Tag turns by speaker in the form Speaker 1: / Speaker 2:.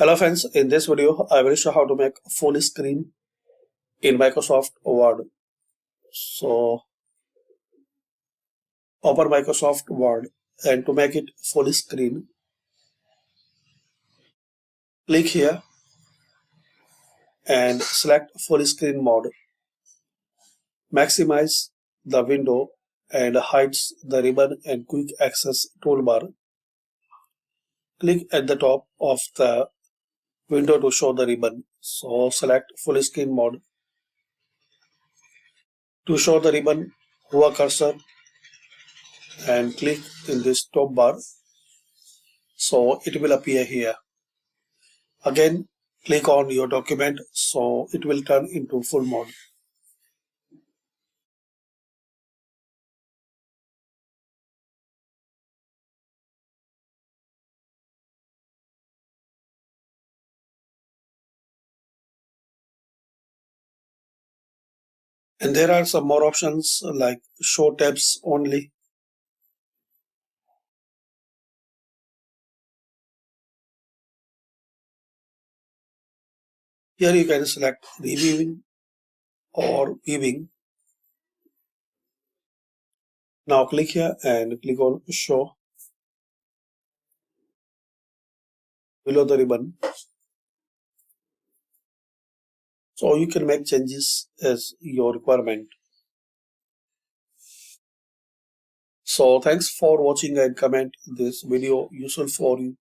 Speaker 1: Hello friends, in this video I will show how to make full screen in Microsoft Word. So open Microsoft Word and to make it full screen, click here and select full screen mode. Maximize the window and hides the ribbon and quick access toolbar. Click at the top of the window to show the ribbon. So select full screen mode. To show the ribbon, hover cursor and click in this top bar. So it will appear here. Again, click on your document so it will turn into full mode. And there are some more options like show tabs only. Here you can select reviewing or viewing. Now click here and click on show below the ribbon. So you can make changes as your requirement. So thanks for watching and comment this video useful for you.